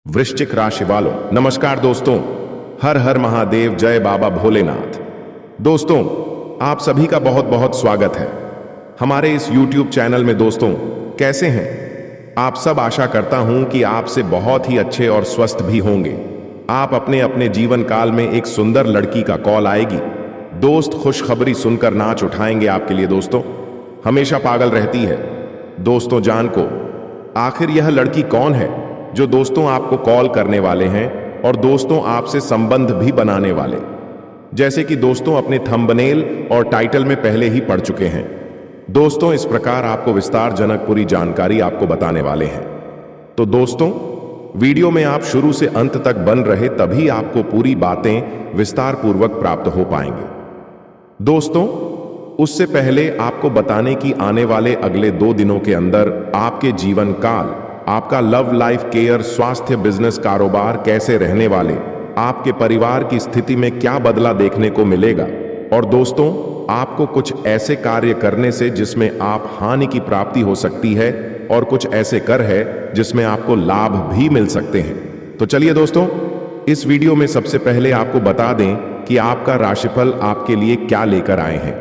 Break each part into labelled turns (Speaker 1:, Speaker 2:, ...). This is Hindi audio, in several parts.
Speaker 1: वृश्चिक राशि वालों, नमस्कार दोस्तों। हर हर महादेव, जय बाबा भोलेनाथ। दोस्तों, आप सभी का बहुत बहुत स्वागत है हमारे इस YouTube चैनल में। दोस्तों, कैसे हैं आप सब? आशा करता हूं कि आपसे बहुत ही अच्छे और स्वस्थ भी होंगे। आप अपने अपने जीवन काल में एक सुंदर लड़की का कॉल आएगी, दोस्त खुशखबरी सुनकर नाच उठाएंगे आपके लिए। दोस्तों, हमेशा पागल रहती है। दोस्तों, जान को आखिर यह लड़की कौन है जो दोस्तों आपको कॉल करने वाले हैं और दोस्तों आपसे संबंध भी बनाने वाले, जैसे कि दोस्तों अपने थंबनेल और टाइटल में पहले ही पढ़ चुके हैं। दोस्तों, इस प्रकार आपको विस्तारजनक पूरी जानकारी आपको बताने वाले हैं। तो दोस्तों, वीडियो में आप शुरू से अंत तक बन रहे, तभी आपको पूरी बातें विस्तार पूर्वक प्राप्त हो पाएंगे। दोस्तों, उससे पहले आपको बताने की आने वाले अगले 2 दिनों के अंदर आपके जीवन काल, आपका लव लाइफ, केयर, स्वास्थ्य, बिजनेस, कारोबार कैसे रहने वाले, आपके परिवार की स्थिति में क्या बदला देखने को मिलेगा। और दोस्तों, आपको कुछ ऐसे कार्य करने से जिसमें आप हानि की प्राप्ति हो सकती है और कुछ ऐसे कर है जिसमें आपको लाभ भी मिल सकते हैं। तो चलिए दोस्तों, इस वीडियो में सबसे पहले आपको बता दें कि आपका राशिफल आपके लिए क्या लेकर आए हैं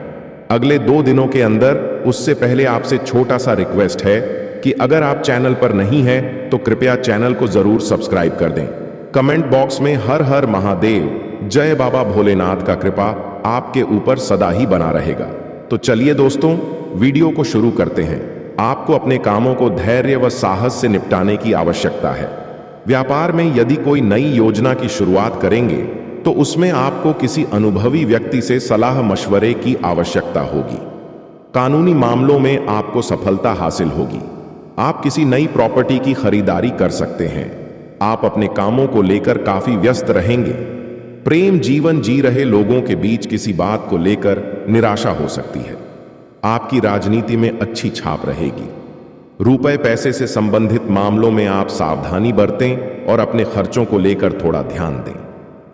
Speaker 1: अगले 2 दिनों के अंदर। उससे पहले आपसे छोटा सा रिक्वेस्ट है कि अगर आप चैनल पर नहीं हैं तो कृपया चैनल को जरूर सब्सक्राइब कर दें। कमेंट बॉक्स में हर हर महादेव, जय बाबा भोलेनाथ का कृपा आपके ऊपर सदा ही बना रहेगा। तो चलिए दोस्तों, वीडियो को शुरू करते हैं। आपको अपने कामों को धैर्य व साहस से निपटाने की आवश्यकता है। व्यापार में यदि कोई नई योजना की शुरुआत करेंगे तो उसमें आपको किसी अनुभवी व्यक्ति से सलाह मशवरे की आवश्यकता होगी। कानूनी मामलों में आपको सफलता हासिल होगी। आप किसी नई प्रॉपर्टी की खरीदारी कर सकते हैं। आप अपने कामों को लेकर काफी व्यस्त रहेंगे। प्रेम जीवन जी रहे लोगों के बीच किसी बात को लेकर निराशा हो सकती है। आपकी राजनीति में अच्छी छाप रहेगी। रुपए पैसे से संबंधित मामलों में आप सावधानी बरतें और अपने खर्चों को लेकर थोड़ा ध्यान दें।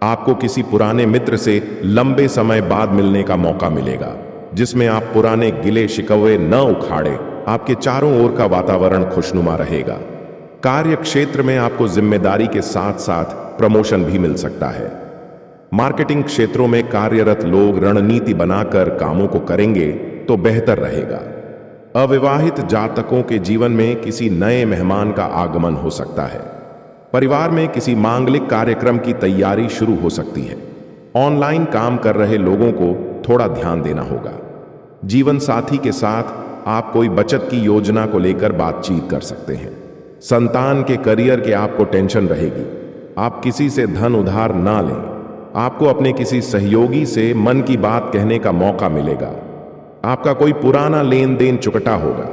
Speaker 1: आपको किसी पुराने मित्र से लंबे समय बाद मिलने का मौका मिलेगा, जिसमें आप पुराने गिले शिकवे न उखाड़े। आपके चारों ओर का वातावरण खुशनुमा रहेगा। कार्य क्षेत्र में आपको जिम्मेदारी के साथ साथ प्रमोशन भी मिल सकता है। मार्केटिंग क्षेत्रों में कार्यरत लोग रणनीति बनाकर कामों को करेंगे तो बेहतर रहेगा। अविवाहित जातकों के जीवन में किसी नए मेहमान का आगमन हो सकता है। परिवार में किसी मांगलिक कार्यक्रम की तैयारी शुरू हो सकती है। ऑनलाइन काम कर रहे लोगों को थोड़ा ध्यान देना होगा। जीवन साथी के साथ आप कोई बचत की योजना को लेकर बातचीत कर सकते हैं। संतान के करियर के आपको टेंशन रहेगी। आप किसी से धन उधार ना लें। आपको अपने किसी सहयोगी से मन की बात कहने का मौका मिलेगा। आपका कोई पुराना लेन देन चुकता होगा।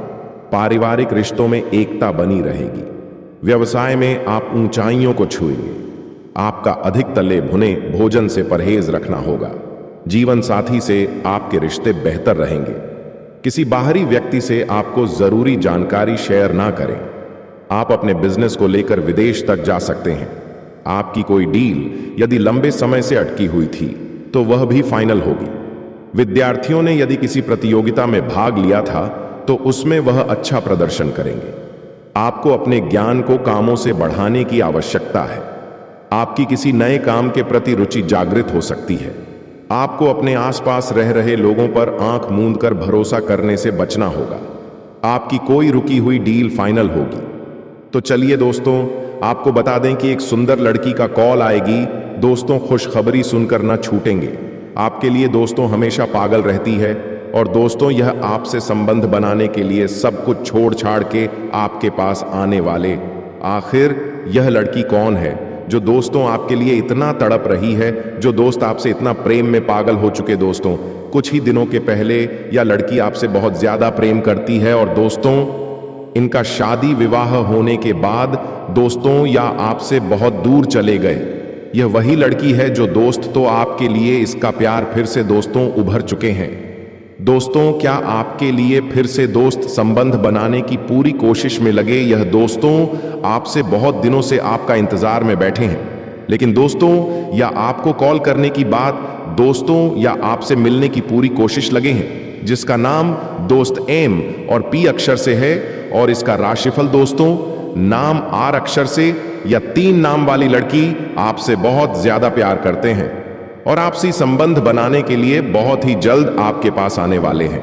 Speaker 1: पारिवारिक रिश्तों में एकता बनी रहेगी। व्यवसाय में आप ऊंचाइयों को छुएंगे। आपका अधिक तले भुने भोजन से परहेज रखना होगा। जीवन साथी से आपके रिश्ते बेहतर रहेंगे। किसी बाहरी व्यक्ति से आपको जरूरी जानकारी शेयर ना करें। आप अपने बिजनेस को लेकर विदेश तक जा सकते हैं। आपकी कोई डील यदि लंबे समय से अटकी हुई थी तो वह भी फाइनल होगी। विद्यार्थियों ने यदि किसी प्रतियोगिता में भाग लिया था तो उसमें वह अच्छा प्रदर्शन करेंगे। आपको अपने ज्ञान को कामों से बढ़ाने की आवश्यकता है। आपकी किसी नए काम के प्रति रुचि जागृत हो सकती है। आपको अपने आसपास रह रहे लोगों पर आंख मूंद कर भरोसा करने से बचना होगा। आपकी कोई रुकी हुई डील फाइनल होगी। तो चलिए दोस्तों, आपको बता दें कि एक सुंदर लड़की का कॉल आएगी। दोस्तों, खुशखबरी सुनकर न छूटेंगे। आपके लिए दोस्तों हमेशा पागल रहती है और दोस्तों यह आपसे संबंध बनाने के लिए सब कुछ छोड़ छाड़ के आपके पास आने वाले। आखिर यह लड़की कौन है जो दोस्तों आपके लिए इतना तड़प रही है, जो दोस्त आपसे इतना प्रेम में पागल हो चुके। दोस्तों, कुछ ही दिनों के पहले यह लड़की आपसे बहुत ज्यादा प्रेम करती है और दोस्तों इनका शादी विवाह होने के बाद दोस्तों या आपसे बहुत दूर चले गए। यह वही लड़की है जो दोस्त तो आपके लिए इसका प्यार फिर से दोस्तों उभर चुके हैं। दोस्तों, क्या आपके लिए फिर से दोस्त संबंध बनाने की पूरी कोशिश में लगे। यह दोस्तों आपसे बहुत दिनों से आपका इंतजार में बैठे हैं, लेकिन दोस्तों या आपको कॉल करने की बात दोस्तों या आपसे मिलने की पूरी कोशिश लगे हैं, जिसका नाम दोस्त एम और पी अक्षर से है और इसका राशिफल दोस्तों नाम आर अक्षर से या 3 नाम वाली लड़की आपसे बहुत ज्यादा प्यार करते हैं और आपसी संबंध बनाने के लिए बहुत ही जल्द आपके पास आने वाले हैं।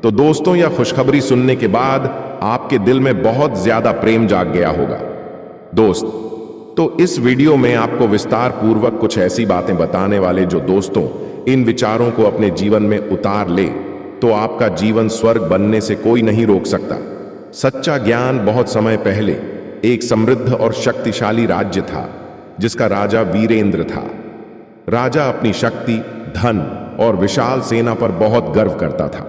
Speaker 1: तो दोस्तों, यह खुशखबरी सुनने के बाद आपके दिल में बहुत ज्यादा प्रेम जाग गया होगा। दोस्त, तो इस वीडियो में आपको विस्तार पूर्वक कुछ ऐसी बातें बताने वाले जो दोस्तों इन विचारों को अपने जीवन में उतार ले तो आपका जीवन स्वर्ग बनने से कोई नहीं रोक सकता। सच्चा ज्ञान बहुत समय पहले एक समृद्ध और शक्तिशाली राज्य था जिसका राजा वीरेंद्र था। राजा अपनी शक्ति, धन और विशाल सेना पर बहुत गर्व करता था।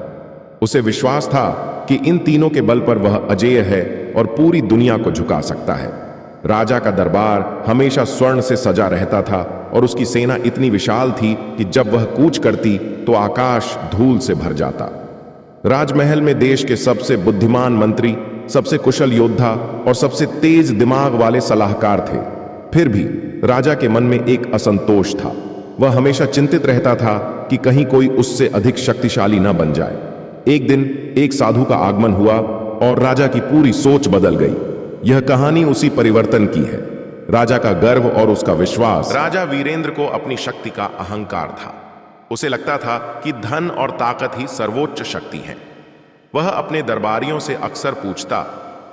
Speaker 1: उसे विश्वास था कि इन तीनों के बल पर वह अजेय है और पूरी दुनिया को झुका सकता है। राजा का दरबार हमेशा स्वर्ण से सजा रहता था और उसकी सेना इतनी विशाल थी कि जब वह कूच करती तो आकाश धूल से भर जाता। राजमहल में देश के सबसे बुद्धिमान मंत्री, सबसे कुशल योद्धा और सबसे तेज दिमाग वाले सलाहकार थे। फिर भी राजा के मन में एक असंतोष था। वह हमेशा चिंतित रहता था कि कहीं कोई उससे अधिक शक्तिशाली न बन जाए। एक दिन एक साधु का आगमन हुआ और राजा की पूरी सोच बदल गई। यह कहानी उसी परिवर्तन की है। राजा का गर्व और उसका विश्वास। राजा वीरेंद्र को अपनी शक्ति का अहंकार था। उसे लगता था कि धन और ताकत ही सर्वोच्च शक्ति है। वह अपने दरबारियों से अक्सर पूछता,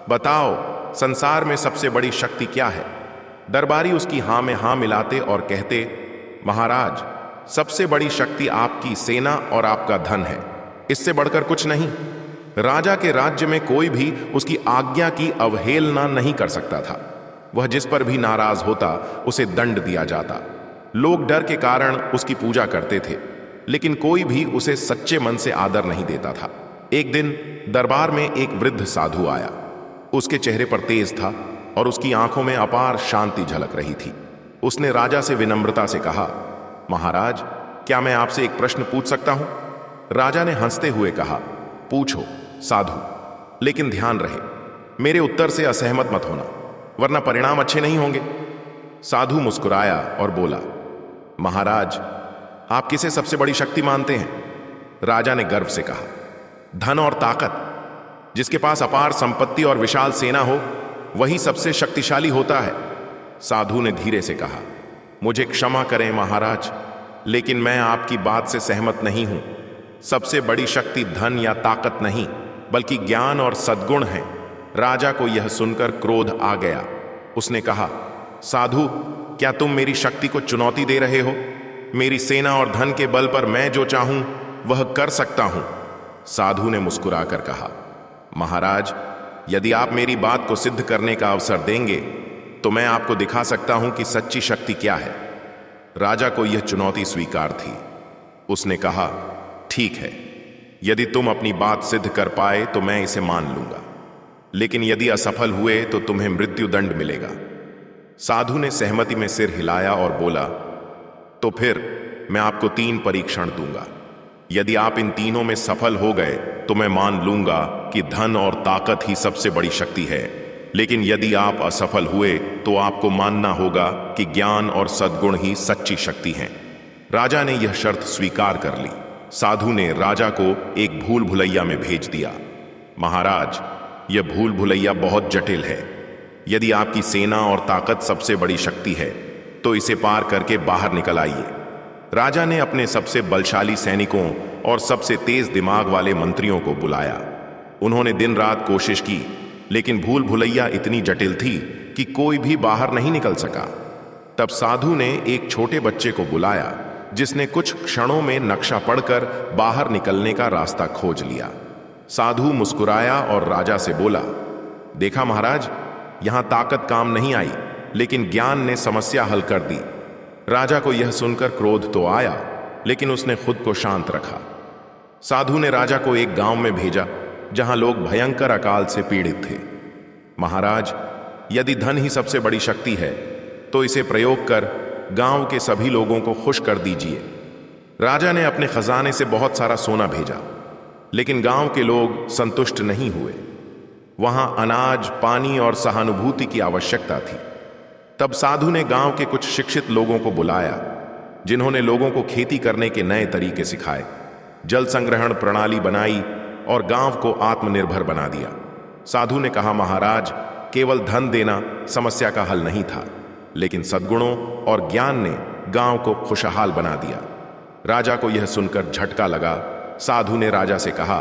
Speaker 1: बताओ संसार में सबसे बड़ी शक्ति क्या है? दरबारी उसकी हां में हां मिलाते और कहते, महाराज, सबसे बड़ी शक्ति आपकी सेना और आपका धन है, इससे बढ़कर कुछ नहीं। राजा के राज्य में कोई भी उसकी आज्ञा की अवहेलना नहीं कर सकता था। वह जिस पर भी नाराज होता उसे दंड दिया जाता। लोग डर के कारण उसकी पूजा करते थे, लेकिन कोई भी उसे सच्चे मन से आदर नहीं देता था। एक दिन दरबार में एक वृद्ध साधु आया। उसके चेहरे पर तेज था और उसकी आंखों में अपार शांति झलक रही थी। उसने राजा से विनम्रता से कहा, महाराज, क्या मैं आपसे एक प्रश्न पूछ सकता हूं? राजा ने हंसते हुए कहा, पूछो साधु, लेकिन ध्यान रहे मेरे उत्तर से असहमत मत होना, वरना परिणाम अच्छे नहीं होंगे। साधु मुस्कुराया और बोला, महाराज, आप किसे सबसे बड़ी शक्ति मानते हैं? राजा ने गर्व से कहा, धन और ताकत। जिसके पास अपार संपत्ति और विशाल सेना हो वही सबसे शक्तिशाली होता है। साधु ने धीरे से कहा, मुझे क्षमा करें महाराज, लेकिन मैं आपकी बात से सहमत नहीं हूं। सबसे बड़ी शक्ति धन या ताकत नहीं, बल्कि ज्ञान और सद्गुण है। राजा को यह सुनकर क्रोध आ गया। उसने कहा, साधु, क्या तुम मेरी शक्ति को चुनौती दे रहे हो? मेरी सेना और धन के बल पर मैं जो चाहूं वह कर सकता हूं। साधु ने मुस्कुराकर कहा, महाराज, यदि आप मेरी बात को सिद्ध करने का अवसर देंगे तो मैं आपको दिखा सकता हूं कि सच्ची शक्ति क्या है। राजा को यह चुनौती स्वीकार थी। उसने कहा, ठीक है, यदि तुम अपनी बात सिद्ध कर पाए तो मैं इसे मान लूंगा, लेकिन यदि असफल हुए तो तुम्हें मृत्यु दंड मिलेगा। साधु ने सहमति में सिर हिलाया और बोला, तो फिर मैं आपको 3 परीक्षण दूंगा। यदि आप इन तीनों में सफल हो गए तो मैं मान लूंगा कि धन और ताकत ही सबसे बड़ी शक्ति है, लेकिन यदि आप असफल हुए तो आपको मानना होगा कि ज्ञान और सद्गुण ही सच्ची शक्ति हैं। राजा ने यह शर्त स्वीकार कर ली। साधु ने राजा को एक भूल भुलैया में भेज दिया। महाराज, यह भूल भुलैया बहुत जटिल है। यदि आपकी सेना और ताकत सबसे बड़ी शक्ति है तो इसे पार करके बाहर निकल आइए। राजा ने अपने सबसे बलशाली सैनिकों और सबसे तेज दिमाग वाले मंत्रियों को बुलाया। उन्होंने दिन रात कोशिश की, लेकिन भूल भुलैया इतनी जटिल थी कि कोई भी बाहर नहीं निकल सका। तब साधु ने एक छोटे बच्चे को बुलाया जिसने कुछ क्षणों में नक्शा पढ़कर बाहर निकलने का रास्ता खोज लिया। साधु मुस्कुराया और राजा से बोला, देखा महाराज, यहां ताकत काम नहीं आई, लेकिन ज्ञान ने समस्या हल कर दी। राजा को यह सुनकर क्रोध तो आया, लेकिन उसने खुद को शांत रखा। साधु ने राजा को एक गांव में भेजा जहां लोग भयंकर अकाल से पीड़ित थे। महाराज, यदि धन ही सबसे बड़ी शक्ति है तो इसे प्रयोग कर गांव के सभी लोगों को खुश कर दीजिए। राजा ने अपने खजाने से बहुत सारा सोना भेजा, लेकिन गांव के लोग संतुष्ट नहीं हुए। वहां अनाज, पानी और सहानुभूति की आवश्यकता थी। तब साधु ने गांव के कुछ शिक्षित लोगों को बुलाया, जिन्होंने लोगों को खेती करने के नए तरीके सिखाए, जल संग्रहण प्रणाली बनाई और गांव को आत्मनिर्भर बना दिया। साधु ने कहा, महाराज, केवल धन देना समस्या का हल नहीं था, लेकिन सद्गुणों और ज्ञान ने गांव को खुशहाल बना दिया। राजा को यह सुनकर झटका लगा। साधु ने राजा से कहा,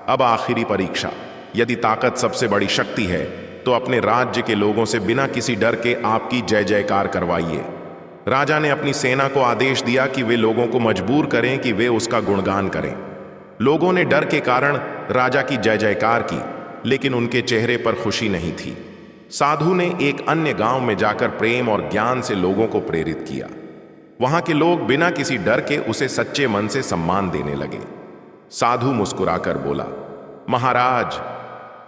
Speaker 1: अब आखिरी परीक्षा, यदि ताकत सबसे बड़ी शक्ति है तो अपने राज्य के लोगों से बिना किसी डर के आपकी जय जयकार करवाइए। राजा ने अपनी सेना को आदेश दिया कि वे लोगों को मजबूर करें कि वे उसका गुणगान करें। लोगों ने डर के कारण राजा की जय जयकार की, लेकिन उनके चेहरे पर खुशी नहीं थी। साधु ने एक अन्य गांव में जाकर प्रेम और ज्ञान से लोगों को प्रेरित किया। वहां के लोग बिना किसी डर के उसे सच्चे मन से सम्मान देने लगे। साधु मुस्कुराकर बोला, महाराज,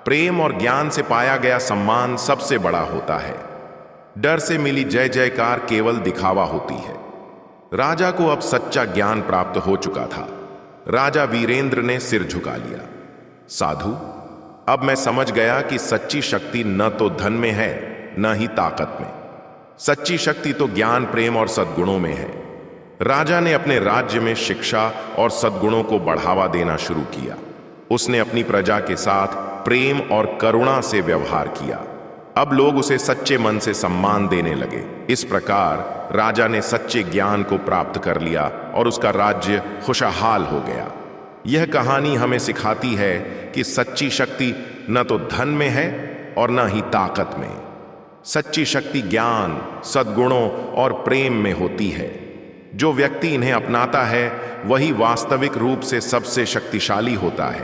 Speaker 1: प्रेम और ज्ञान से पाया गया सम्मान सबसे बड़ा होता है। डर से मिली जय जयकार केवल दिखावा होती है। राजा को अब सच्चा ज्ञान प्राप्त हो चुका था। राजा वीरेंद्र ने सिर झुका लिया। साधु, अब मैं समझ गया कि सच्ची शक्ति न तो धन में है न ही ताकत में। सच्ची शक्ति तो ज्ञान, प्रेम और सद्गुणों में है। राजा ने अपने राज्य में शिक्षा और सद्गुणों को बढ़ावा देना शुरू किया। उसने अपनी प्रजा के साथ प्रेम और करुणा से व्यवहार किया। अब लोग उसे सच्चे मन से सम्मान देने लगे। इस प्रकार राजा ने सच्चे ज्ञान को प्राप्त कर लिया और उसका राज्य खुशहाल हो गया। यह कहानी हमें सिखाती है कि सच्ची शक्ति न तो धन में है और न ही ताकत में। सच्ची शक्ति ज्ञान, सद्गुणों और प्रेम में होती है। जो व्यक्ति इन्हें अपनाता है वही वास्तविक रूप से सबसे शक्तिशाली होता है।